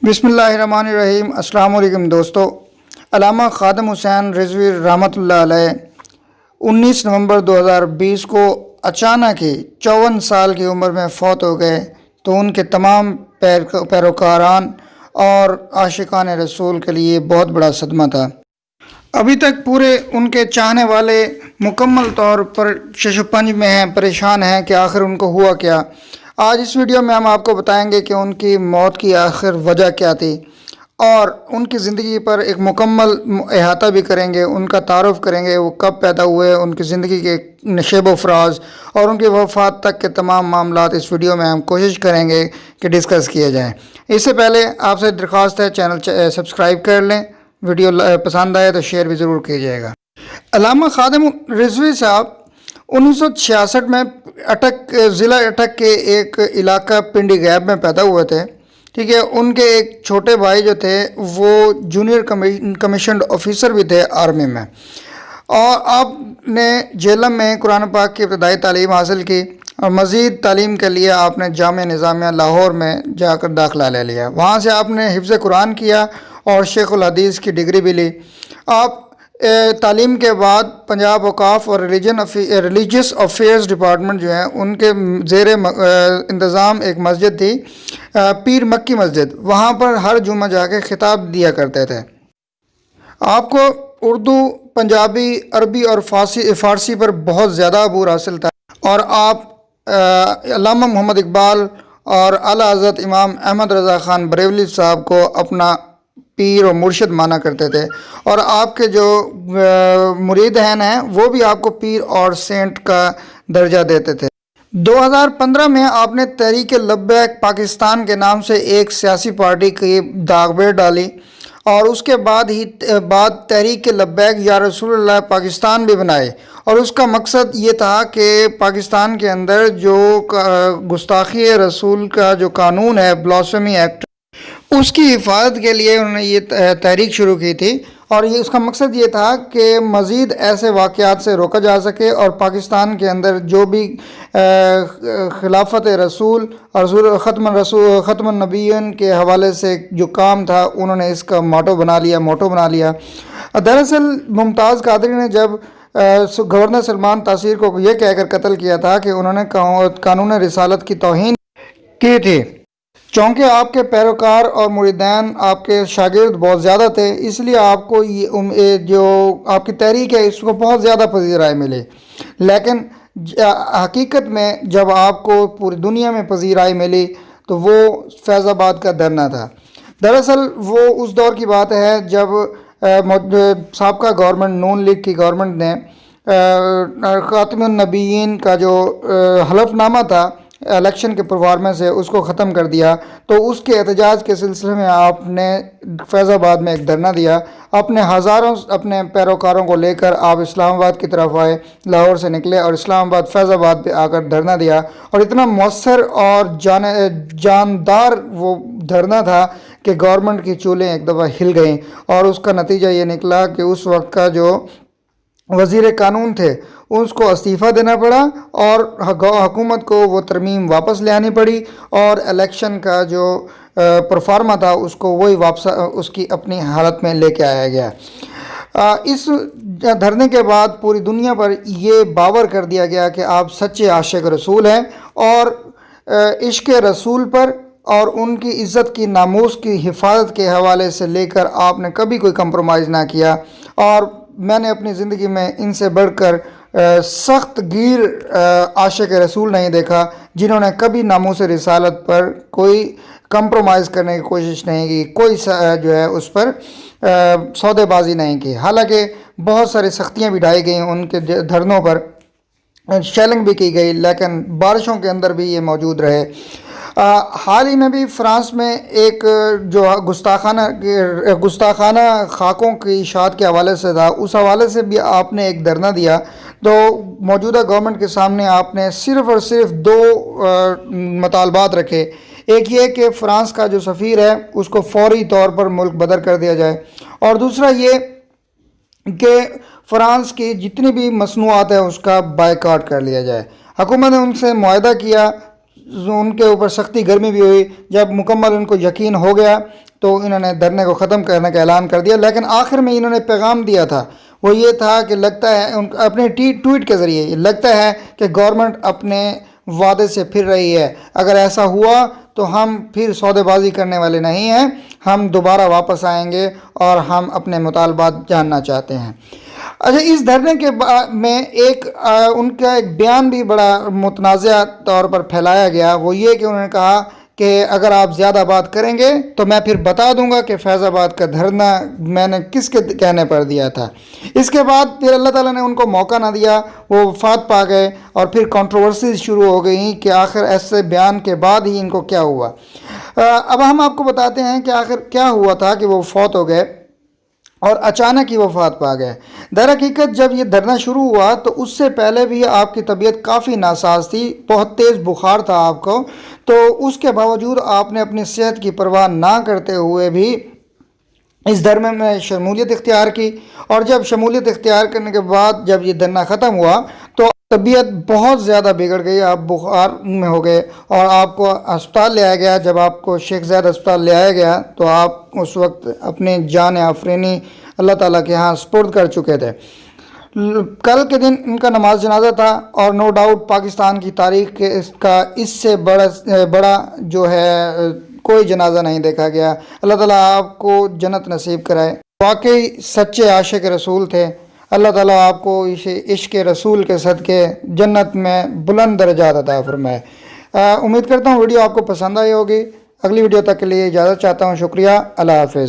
بسم اللہ الرحمن الرحیم۔ السلام علیکم دوستو، علامہ خادم حسین رضوی رحمۃ اللہ علیہ 19 نومبر 2020 کو اچانک ہی 54 سال کی عمر میں فوت ہو گئے، تو ان کے تمام پیروکاران اور عاشقان رسول کے لیے بہت بڑا صدمہ تھا۔ ابھی تک پورے ان کے چاہنے والے مکمل طور پر شش و پنج میں ہیں، پریشان ہیں کہ آخر ان کو ہوا کیا۔ آج اس ویڈیو میں ہم آپ کو بتائیں گے کہ ان کی موت کی آخر وجہ کیا تھی، اور ان کی زندگی پر ایک مکمل احاطہ بھی کریں گے، ان کا تعارف کریں گے، وہ کب پیدا ہوئے، ان کی زندگی کے نشیب و فراز اور ان کی وفات تک کے تمام معاملات اس ویڈیو میں ہم کوشش کریں گے کہ ڈسکس کیے جائیں۔ اس سے پہلے آپ سے درخواست ہے چینل سبسکرائب کر لیں، ویڈیو پسند آئے تو شیئر بھی ضرور کیجیے گا۔ علامہ خادم رضوی صاحب 1966 میں ضلع اٹک کے ایک علاقہ پنڈی غیب میں پیدا ہوئے تھے، ٹھیک ہے۔ ان کے ایک چھوٹے بھائی جو تھے وہ جونیئر کمیشنڈ آفیسر بھی تھے آرمی میں، اور آپ نے جہلم میں قرآن پاک کی ابتدائی تعلیم حاصل کی، اور مزید تعلیم کے لیے آپ نے جامعہ نظامیہ لاہور میں جا کر داخلہ لے لیا۔ وہاں سے آپ نے حفظ قرآن کیا اور شیخ الحدیث کی ڈگری بھی لی۔ آپ تعلیم کے بعد پنجاب اوقاف اور ریلیجیس افیئرز ڈپارٹمنٹ جو ہیں ان کے زیر انتظام ایک مسجد تھی، پیر مکی مسجد، وہاں پر ہر جمعہ جا کے خطاب دیا کرتے تھے۔ آپ کو اردو، پنجابی، عربی اور فارسی پر بہت زیادہ عبور حاصل تھا، اور آپ علامہ محمد اقبال اور اعلیٰ حضرت امام احمد رضا خان بریلوی صاحب کو اپنا پیر و مرشد مانا کرتے تھے، اور آپ کے جو مرید ہیں وہ بھی آپ کو پیر اور سینٹ کا درجہ دیتے تھے۔ 2015 میں آپ نے تحریک لبیک پاکستان کے نام سے ایک سیاسی پارٹی کی داغ ڈالی، اور اس کے بعد تحریک لبیک یا رسول اللہ پاکستان بھی بنائے، اور اس کا مقصد یہ تھا کہ پاکستان کے اندر جو گستاخی رسول کا جو قانون ہے، بلاسفیمی ایکٹ، اس کی حفاظت کے لیے انہوں نے یہ تحریک شروع کی تھی، اور اس کا مقصد یہ تھا کہ مزید ایسے واقعات سے روکا جا سکے، اور پاکستان کے اندر جو بھی خلافت رسول اور ختم النبیین کے حوالے سے جو کام تھا، انہوں نے اس کا موٹو بنا لیا۔ دراصل ممتاز قادری نے جب گورنر سلمان تاثیر کو یہ کہہ کر قتل کیا تھا کہ انہوں نے قانون رسالت کی توہین کی تھی، چونکہ آپ کے پیروکار اور مریدین، آپ کے شاگرد بہت زیادہ تھے، اس لیے آپ کو یہ جو آپ کی تحریک ہے اس کو بہت زیادہ پذیرائی ملی، لیکن حقیقت میں جب آپ کو پوری دنیا میں پذیرائی ملی تو وہ فیض آباد کا دھرنا تھا۔ دراصل وہ اس دور کی بات ہے جب سابقہ گورنمنٹ نون لیگ کی گورنمنٹ نے خاتم النبیین کا جو حلف نامہ تھا الیکشن کے پرفارمنس سے، اس کو ختم کر دیا، تو اس کے احتجاج کے سلسلے میں آپ نے فیض آباد میں ایک دھرنا دیا، اپنے ہزاروں اپنے پیروکاروں کو لے کر آپ اسلام آباد کی طرف آئے، لاہور سے نکلے اور اسلام آباد فیض آباد پہ آ کر دھرنا دیا، اور اتنا مؤثر اور جاندار وہ دھرنا تھا کہ گورنمنٹ کی چولیں ایک دفعہ ہل گئیں، اور اس کا نتیجہ یہ نکلا کہ اس وقت کا جو وزیر قانون تھے اس کو استعفیٰ دینا پڑا، اور حکومت کو وہ ترمیم واپس لے آنی پڑی، اور الیکشن کا جو پرفارما تھا اس کو وہی واپس اس کی اپنی حالت میں لے کے آیا گیا۔ اس دھرنے کے بعد پوری دنیا پر یہ باور کر دیا گیا کہ آپ سچے عاشق رسول ہیں، اور عشق رسول پر اور ان کی عزت کی ناموس کی حفاظت کے حوالے سے لے کر آپ نے کبھی کوئی کمپرومائز نہ کیا، اور میں نے اپنی زندگی میں ان سے بڑھ کر سخت گیر عاشق رسول نہیں دیکھا جنہوں نے کبھی ناموس رسالت پر کوئی کمپرومائز کرنے کی کوشش نہیں کی، کوئی جو ہے اس پر سودے بازی نہیں کی۔ حالانکہ بہت ساری سختیاں بھی ڈھائی گئیں ان کے دھرنوں پر، شیلنگ بھی کی گئی، لیکن بارشوں کے اندر بھی یہ موجود رہے۔ حال ہی میں بھی فرانس میں ایک جو گستاخانہ خاکوں کی اشاعت کے حوالے سے تھا، اس حوالے سے بھی آپ نے ایک دھرنا دیا، تو موجودہ گورنمنٹ کے سامنے آپ نے صرف اور صرف دو مطالبات رکھے۔ ایک یہ کہ فرانس کا جو سفیر ہے اس کو فوری طور پر ملک بدر کر دیا جائے، اور دوسرا یہ کہ فرانس کی جتنی بھی مصنوعات ہیں اس کا بائیکاٹ کر لیا جائے۔ حکومت نے ان سے معاہدہ کیا، ان کے اوپر سختی گرمی بھی ہوئی، جب مکمل ان کو یقین ہو گیا تو انہوں نے دھرنے کو ختم کرنے کا اعلان کر دیا، لیکن آخر میں انہوں نے پیغام دیا تھا، وہ یہ تھا کہ لگتا ہے اپنے ٹویٹ کے ذریعے لگتا ہے کہ گورنمنٹ اپنے وعدے سے پھر رہی ہے، اگر ایسا ہوا تو ہم پھر سودے بازی کرنے والے نہیں ہیں، ہم دوبارہ واپس آئیں گے اور ہم اپنے مطالبات جاننا چاہتے ہیں۔ اچھا، اس دھرنے کے میں ان کا ایک بیان بھی بڑا متنازع طور پر پھیلایا گیا، وہ یہ کہ انہوں نے کہا کہ اگر آپ زیادہ بات کریں گے تو میں پھر بتا دوں گا کہ فیض آباد کا دھرنا میں نے کس کے کہنے پر دیا تھا۔ اس کے بعد پھر اللہ تعالیٰ نے ان کو موقع نہ دیا، وہ وفات پا گئے، اور پھر کنٹروورسیز شروع ہو گئیں کہ آخر ایسے بیان کے بعد ہی ان کو کیا ہوا۔ اب ہم آپ کو بتاتے ہیں کہ آخر کیا ہوا تھا کہ وہ فوت ہو گئے اور اچانک ہی وفات پا گئے۔ در حقیقت جب یہ دھرنا شروع ہوا تو اس سے پہلے بھی آپ کی طبیعت کافی ناساز تھی، بہت تیز بخار تھا آپ کو، تو اس کے باوجود آپ نے اپنی صحت کی پرواہ نہ کرتے ہوئے بھی اس دھرنے میں شمولیت اختیار کی، اور جب شمولیت اختیار کرنے کے بعد جب یہ دھرنا ختم ہوا تو طبیعت بہت زیادہ بگڑ گئی، آپ بخار میں ہو گئے اور آپ کو ہسپتال لے آیا گیا۔ جب آپ کو شیخ زاید ہسپتال لے آیا گیا تو آپ اس وقت اپنے جان آفرینی اللہ تعالیٰ کے ہاں سپرد کر چکے تھے۔ کل کے دن ان کا نماز جنازہ تھا، اور نو ڈاؤٹ پاکستان کی تاریخ کا اس سے بڑا جو ہے کوئی جنازہ نہیں دیکھا گیا۔ اللہ تعالیٰ آپ کو جنت نصیب کرائے، واقعی سچے عاشق رسول تھے۔ اللہ تعالیٰ آپ کو اس عشق رسول کے صدقے جنت میں بلند درجات عطا فرمائے۔ امید کرتا ہوں ویڈیو آپ کو پسند آئی ہوگی۔ اگلی ویڈیو تک کے لیے اجازت چاہتا ہوں، شکریہ، اللہ حافظ۔